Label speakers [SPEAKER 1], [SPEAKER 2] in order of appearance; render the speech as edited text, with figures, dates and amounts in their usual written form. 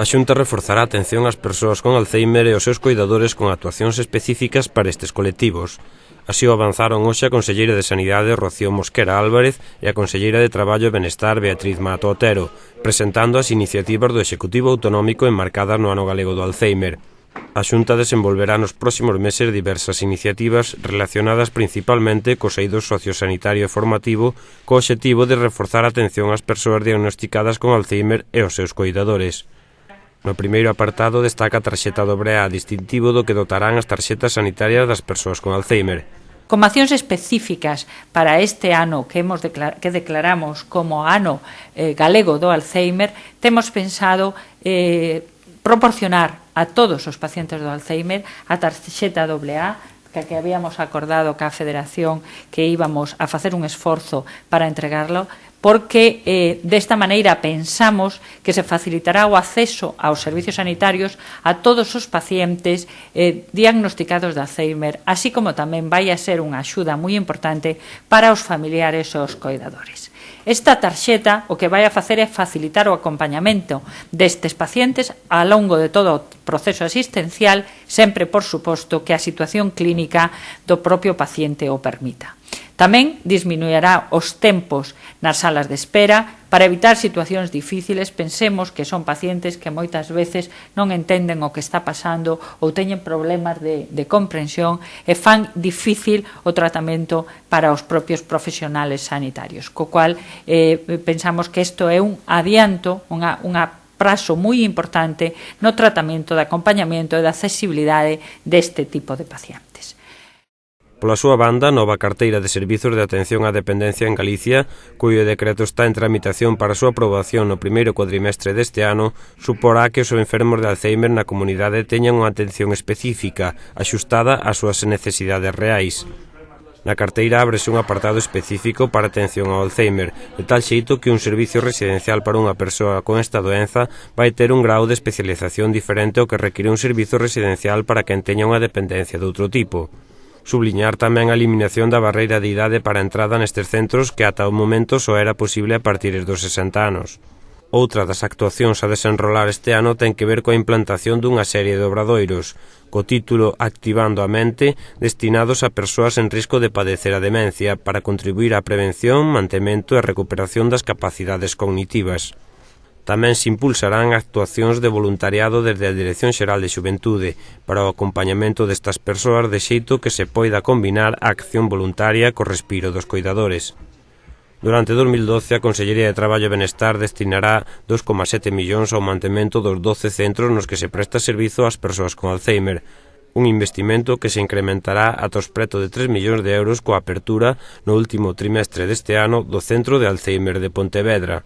[SPEAKER 1] A Xunta reforzará a atención ás persoas con Alzheimer e aos seus coidadores con actuacións específicas para estes colectivos. Así o avanzaron hoxe a conselleira de Sanidade Rocío Mosquera Álvarez e a conselleira de Traballo e Benestar Beatriz Mato Otero, presentando as iniciativas do Executivo Autonómico enmarcadas no Ano Galego do Alzheimer. A Xunta desenvolverá nos próximos meses diversas iniciativas relacionadas principalmente co eido sociosanitario e formativo co obxectivo de reforzar a atención ás persoas diagnosticadas con Alzheimer e aos seus coidadores. No primeiro apartado destaca a tarxeta dobre A, distintivo do que dotarán as tarxetas sanitarias das persoas con Alzheimer.
[SPEAKER 2] Como accións específicas para este ano que declaramos como Ano Galego do Alzheimer, temos pensado proporcionar a todos os pacientes do Alzheimer a tarxeta AA, que habíamos acordado ca Federación que íbamos a facer un esforzo para entregarlo, porque desta maneira pensamos que se facilitará o acceso aos servicios sanitarios a todos os pacientes diagnosticados de Alzheimer, así como tamén vai a ser unha axuda moi importante para os familiares e os coidadores. Esta tarxeta o que vai a facer é facilitar o acompañamento destes pacientes ao longo de todo o proceso asistencial, sempre, por suposto, que a situación clínica do propio paciente o permita. Tamén disminuirá os tempos nas salas de espera para evitar situacións difíciles. Pensemos que son pacientes que moitas veces non entenden o que está pasando ou teñen problemas de comprensión e fan difícil o tratamento para os propios profesionales sanitarios, co cual pensamos que isto é un adianto, unha prazo moi importante no tratamento de acompañamento e da accesibilidade deste tipo de pacientes.
[SPEAKER 1] Pola súa banda, a nova carteira de servizos de atención á dependencia en Galicia, cuyo decreto está en tramitación para a súa aprobación no primeiro cuadrimestre deste ano, suporá que os enfermos de Alzheimer na comunidade teñan unha atención específica, axustada ás súas necesidades reais. Na carteira ábrese un apartado específico para atención ao Alzheimer, de tal xeito que un servicio residencial para unha persoa con esta doenza vai ter un grau de especialización diferente ao que require un servizo residencial para quen teña unha dependencia de outro tipo. Subliñar tamén a eliminación da barreira de idade para a entrada nestes centros que ata o momento só era posible a partir dos 60 anos. Outra das actuacións a desenrolar este ano ten que ver coa implantación dunha serie de obradoiros, co título Activando a Mente, destinados a persoas en risco de padecer a demencia para contribuir á prevención, mantemento e recuperación das capacidades cognitivas. Tamén se impulsarán actuacións de voluntariado desde a Dirección Xeral de Xuventude para o acompañamento destas persoas de xeito que se poida combinar a acción voluntaria co respiro dos coidadores. Durante 2012, a Consellería de Traballo e Benestar destinará 2,7 millóns ao mantemento dos 12 centros nos que se presta servizo ás persoas con Alzheimer, un investimento que se incrementará ata os preto de 3 millóns de euros coa apertura no último trimestre deste ano do Centro de Alzheimer de Pontevedra.